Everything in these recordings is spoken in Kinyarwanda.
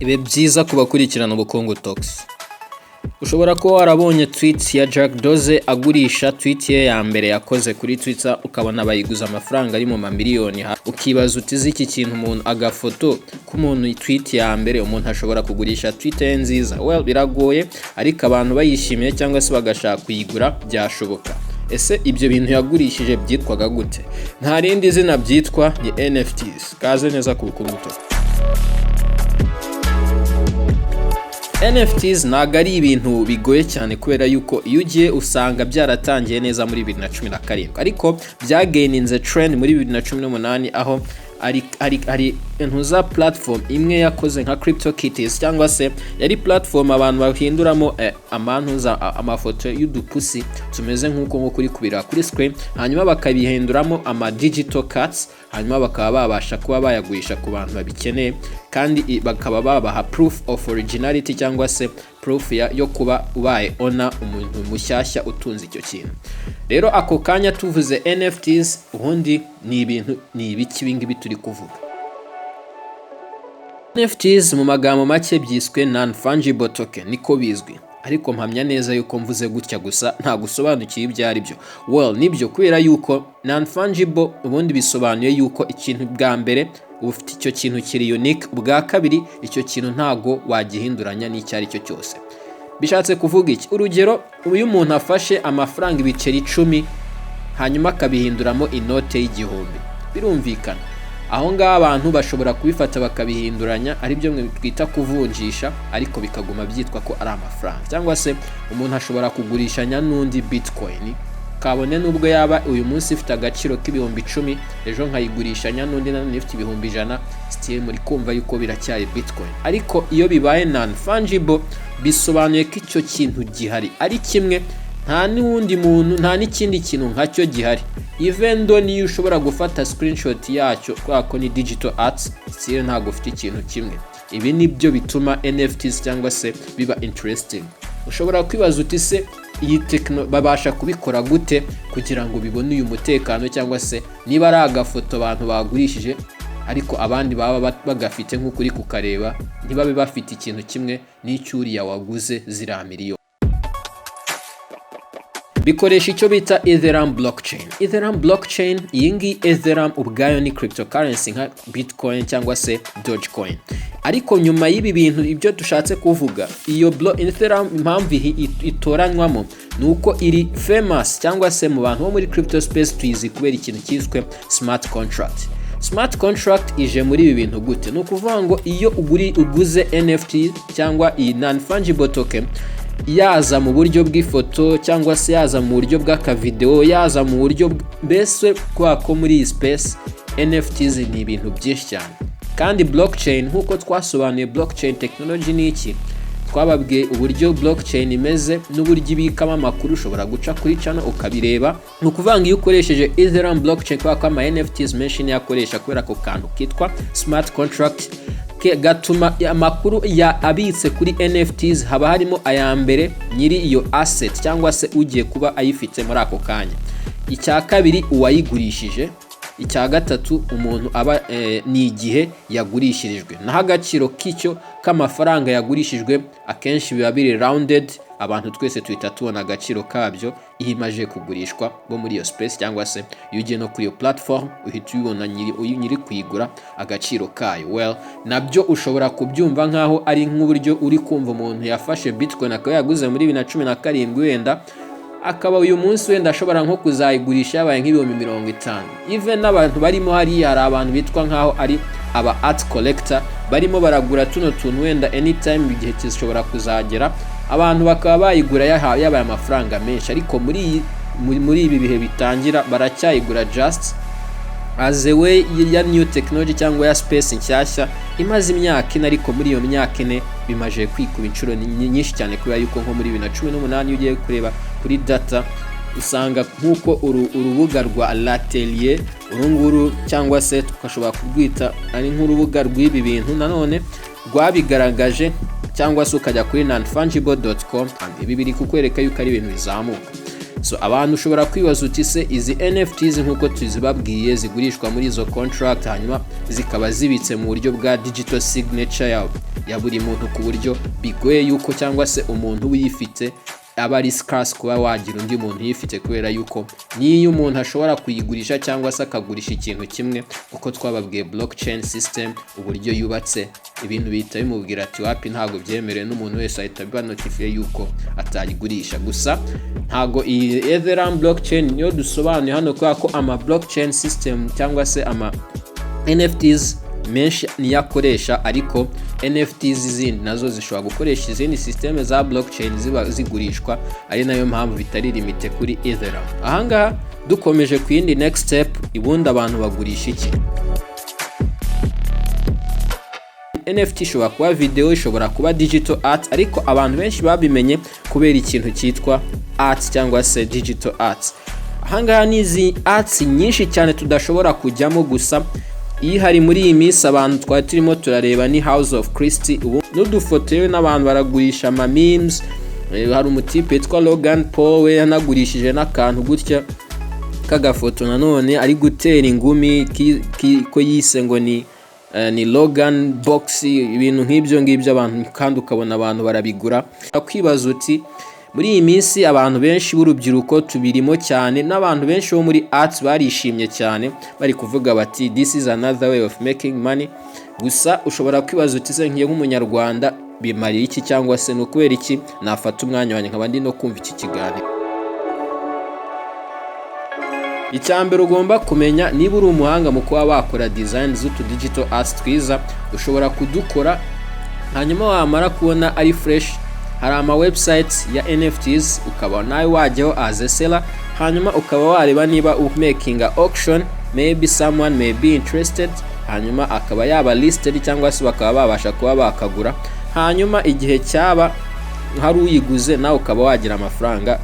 Ibe byiza kubakurikirana ubukungu Talks. Ushobora kuba warabonye tweet ya Jack Doze agurisha tweet ye ya mbere yakoze kuri Twitter, ukabona bayiguza amafaranga ari mu mamiliyoni. Ukibaza utize iki kintu umuntu agafoto k'umuntu tweet ya mbere umuntu ashobora kugurisha tweet ye nziza. Well, biragoye ariko abantu bayishimiye cyangwa se bagashaka kuyigura byashoboka. Ese ibyo bintu yagurishije byitwaga gute? Nta rindi zina byitwa ni NFTs. Kaze neza ku bukungu Talks. NFTs ntago ari ibintu bigoye cyane kubera yuko iyo ugiye usanga byaratangiye neza muri 2017 ariko byagaininze trend muri 2018 aho ari ntuza platform imwe yakoze nka CryptoKitties cyangwa se yari platform abantu bahinduramo amantuza amafoto y'udupusi tumeze nkuko kuri kubira kuri screen, hanyuma bakabihinduramo ama digital cats, hanyuma bakaba babasha kuba bayagurisha ku bantu babikeneye kandi bakaba babaha proof of originality cyangwa se proof yo kuba ubaye ona umuntu mushyashya utunze icyo kintu. Rero ako kanya tuvuze NFTs ubundi ni ibintu ni ibiki bingibi turi kuvuga. NFTs mu magambo make byiswe non-fungible token niko bizwi, ariko mpamya neza yuko mvuze gutya gusa nta gusobanukiye ibyo ari byo. Well, nibyo kubera yuko non-fungible ubundi bisobanuye yuko ikintu bwa mbere ufite icyo kintu kiri unique, bwa kabiri icyo kintu ntago wagihinduranya n'icyo ari cyo cyose. Bishatse kuvuga iki? Urugero, uyu muntu afashe amafaranga ibiceri 10 hanyuma akabihinduramo inote y'igihumbi, birumvikana aho ngaho abantu bashobora kubifata bakabihinduranya, ari byo mwe twita kuvunjisha, ariko bikaguma byitwa ko ari amafaranga. Cyangwa se umuntu ashobora kugurishanya n'undi bitcoin, kabone nubwo yaba uyu munsi ifite agaciro k'ibihumbi 10 ejo nkayigurishanya n'undi nanone ifite ibihumbi 100, still muri kumva yuko biracyari bitcoin. Ariko iyo bibaye non fungible bisobanuye ko icyo kintu gihari ari kimwe, nta n'undi muntu nta n'ikindi kintu nkacyo gihari. Even though niyo ushobora gufata screenshot yacyo kwako ni digital arts, still ntago ufite ikintu kimwe. Ibi nibyo bituma NFTs cyangwa se biba interesting. Ushobora kwibaza uti se iyi techno babasha kubikora gute kugira ngo bibone uyu mutekano, cyangwa se niba ari agafoto abantu bagurishije ariko abandi baba bagafite nk'ukuri kukareba ntibabe bafite ikintu kimwe n'icyuriya waguze zira miliyoni. Bikoresha icyo bita Ethereum blockchain. Ethereum blockchain, yingi Ethereum ubwayo ni cryptocurrency nka Bitcoin cyangwa se Dogecoin. Ariko nyuma y'ibi bintu ibyo dushatse kuvuga, iyo Ethereum impamvu itoranywamo nuko iri famous cyangwa se mu bantu bo muri crypto space tuyizi kubera ikintu cyiswe smart contract. Smart contract ije muri ibi bintu gute? No kuvuga ngo iyo uguze NFT cyangwa iyi non-fungible token, yaza mu buryo bw'ifoto cyangwa se yaza mu buryo bw'akavideo, yaza mu buryo mbese kwako muri iyi space, NFTs ni ibintu byinshi cyane. Kandi blockchain nkuko twasobanuye blockchain technology ni iki, twababwiye uburyo blockchain imeze n'uburyo ibikamo amakuru. Ushobora guca kuri channel ukabireba. Nukuvanga iyo ukoresheje Ethereum blockchain kwa ama NFTs menshi ni yakoresha kubera ko kantu kitwa smart contract gatuma amakuru ya abitse kuri NFTs haba harimo aya mbere nyiri iyo asset cyangwa se ugiye kuba ayifite muri ako kanya, icya kabiri uwayigurishije, icya gatatu umuntu aba ni igihe yagurishirijwe, naho agaciro k'icyo k'amafaranga yagurishijwe akenshi biba biri rounded. Abantu twese tuhita tubona agaciro kabyo iyo imaje kugurishwa bo muri iyo space, cyangwa se iyo ugiye no kuri iyo platform uhita ubona nyiri kuyigura agaciro kayo. Well, nabyo ushobora kubyumva nkaho ari nk'uburyo uri kumva umuntu yafashe Bitcoin akaba yaguze muri 2017 wenda, akaba uyu munsi wenda ashobora nko kuzayigurisha yabaye nk'ibihumbi 50. Even n'abantu barimo hari abantu bitwa nkaho ari aba art collector, barimo baragura tuno tuntu wenda anytime igihe kizishobora kuzagera abantu bakaba bayigura yabaye amafaranga menshi. Ariko muri ibi bihe bitangira baracyayigura just as a way ya new technology cyangwa ya space nshyashya imaze imyaka ine, ariko muri iyo myaka ine bimaje kwikuba inshuro nyinshi cyane kubera yuko nko muri 2018 ugiye kureba kuri data usanga nkuko urubuga rwa L'Atelier urunguru cyangwa se tukashobora kurwita ari nk'urubuga rw'ibi bintu nanone rwabigaragaje, cyangwa se ukajya kuri nonfungible.com, ibi biri kukwereka yuko ari ibintu bizamuka. So abantu ushobora kwibaza uti se izi NFTs nkuko tuzibabwiye zigurishwa muri izo contract hanyuma zikaba zibitse mu buryo bwa digital signature ya buri muntu ku buryo bigoye yuko cyangwa se umuntu uyifite aba ari scarce kuba wagira undi muntu yifite, kubera yuko niyo umuntu ashobora kuyigurisha cyangwa se akagurisha ikintu kimwe, kuko twababwiye blockchain system uburyo yubatse, ibintu bihita bimubwira ati wapi ntago byemerewe, n'umuntu wese ahita biba notify yuko atayigurisha. Gusa ntago iyi Ethereum blockchain niyo dusobanuye hano, kubera ko ama blockchain system cyangwa se ama NFTs menshi niyakoresha, ariko NFTs zindi nazo zishobora gukoresha izindi systeme za blockchain ziba zigurishwa, ari nayo mpamvu bitari limite kuri Ethereum. Ahangaha dukomeje ku yindi next step, ibundi abantu bagurisha iki? NFT ishobora kuba video, ishobora kuba digital art, ariko abantu benshi babimenye kubera ikintu cyitwa art cyangwa se digital art. Ahangaha nizi arts nyinshi cyane tudashobora kujyamo, gusa iyi hari muri iyi minsi abantu twari turimo turareba ni House of Christie. Ubu n'udufoto yewe n'abantu baragurisha ama memes. Hari umutipe witwa Logan Paul we yanagurishije n'akantu gutya kagafoto nanone ari gutera ingumi ko yise ngo ni Logan box, ibintu nk'ibyo ngibyo abantu, kandi ukabona abantu barabigura. Akwibaza uti muri iyi minsi abantu benshi b'urubyiruko tubirimo cyane, n'abantu benshi bo muri arts barishimye cyane, bari kuvuga bati this is another way of making money. Gusa ushobora kwibaza uti se nkiye nk'umunyarwanda bimariye iki, cyangwa se no kubera iki nafata umwanya wanjye nkaba ndi no kumva iki kiganiro? Icyambere ugomba kumenya, niba uri umuhanga mu kuba wakora design z'utu digital arts twiza, ushobora kudukora, hanyuma wamara kubona ari fresh, hari ama websites ya NFTs ukaba nawe wajyaho as a seller, hanyuma ukaba wareba niba making a auction, maybe someone may be interested, hanyuma akaba yaba listed cyangwa se bakaba babasha kuba bakagura, hanyuma igihe cyaba hari uyiguze nawe ukaba wagira amafaranga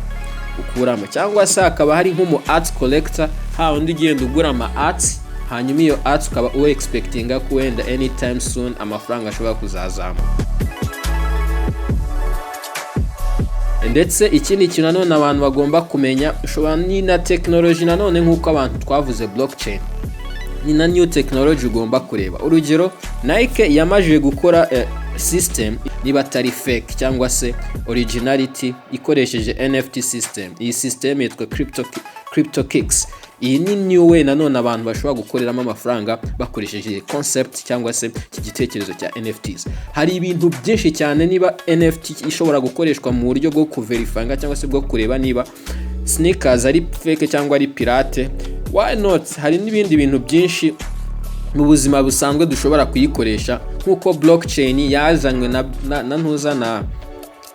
ukuramo. Cyangwa se akaba hari nk'umu art collector, undi ugenda ugura ama arts, hanyuma iyo art ukaba uwe expectinga ko wenda anytime soon amafaranga ashobora kuzazamuka. Ndetse ikindi kintu nanone abantu bagomba kumenya, ushobora ni na technology nanone, nk'uko abantu twavuze blockchain ni na new technology ugomba kureba. Urugero Nike yamajije gukora system niba atari fake cyangwa se originality ikoresheje NFT system. Iyi system yitwa CryptoKicks. Iyi ni new way nanone abantu bashobora gukoreramo amafaranga bakoresheje concept cyangwa se iki gitekerezo cya NFTs. Hari ibintu byinshi cyane niba NFT ishobora gukoreshwa mu buryo bwo kuverifyinga cyangwa se bwo kureba niba sneakers ari fake cyangwa ari pirate. Why not? Hari n'ibindi bintu byinshi mu buzima busanzwe dushobora kuyikoresha, nkuko blockchain yazanywe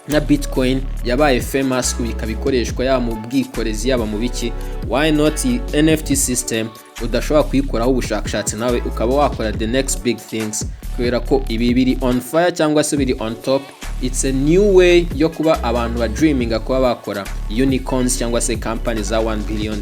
na Bitcoin yabaye famous bikabikoreshwa yaba mu bwikorezi yaba mu biki. Why not NFT system udashobora kuyikoraho ubushakashatsi nawe ukaba wakora the next big things, kubera ko ibi biri on fire cyangwa se biri on top. It's a new way yo kuba abantu ba dreaming kuba bakora unicorns cyangwa se company za $1 billion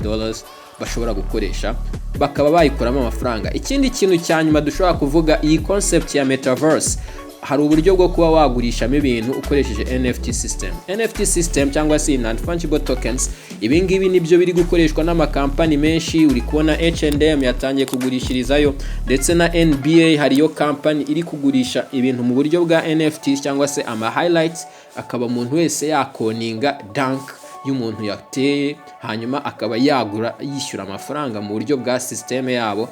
bashobora gukoresha bakaba bayikoramo amafaranga. Ikindi kintu cya nyuma dushobora kuvuga, iyi concept ya metaverse. Hari uburyo bwo kuba wagurishamo ibintu ukoresheje NFT system. NFT system cyangwa se non-fungible tokens, ibi ngibi nibyo biri gukoreshwa n'amakampani menshi. Uri kubona H&M yatangiye kugurishirizayo, ndetse na NBA hariyo company iri kugurisha ibintu mu buryo bwa NFT cyangwa se ama highlights, akaba umuntu wese yakoninga dunk y'umuntu yateye, hanyuma akaba yagura yishyura amafaranga mu buryo bwa system yabo.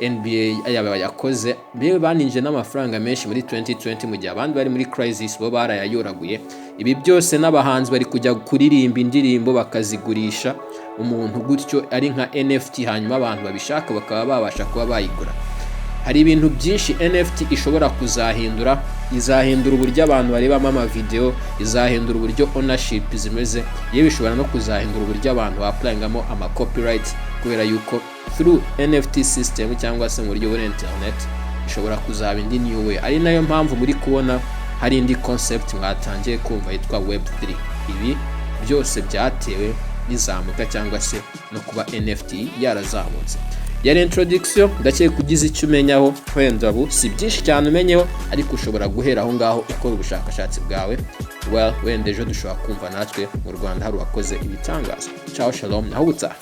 NBA yaba yakoze bebe baninje n'amafaranga menshi muri 2020 mu gihe abandi bari muri crisis bo barayayoraguye. Ibi byose n'abahanzi bari kujya kuririmba indirimbo bakazigurisha umuntu gutyo ari nka NFT, hanyuma abantu babishaka bakaba babasha kuba bayigura. Hari ibintu byinshi NFT ishobora kuzahindura, izahindura uburyo abantu barebamo ama video, izahindura uburyo ownership zimeze, yewe ishobora no kuzahindura uburyo abantu baplangamo ama copyright, kubera yuko through NFT system cyangwa se mu buryo bwa internet ishobora kuzaba indi new way. Ari nayo mpamvu muri kubona hari indi concept mwatangiye kumva yitwa Web3. Ibi byose byatewe n'izamuka cyangwa se no kuba NFT yarazamutse. Yari introduction, ndakeye kugize icyo umenyaho, wenda bu si byinshi cyane umenyeho, ariko ushobora guhera aho ngaho ukora ubushakashatsi bwawe. Wenda ejo dushobora kumva natwe mu Rwanda hari uwakoze ibitangaza. Ciao, shalom, naho ubutaha.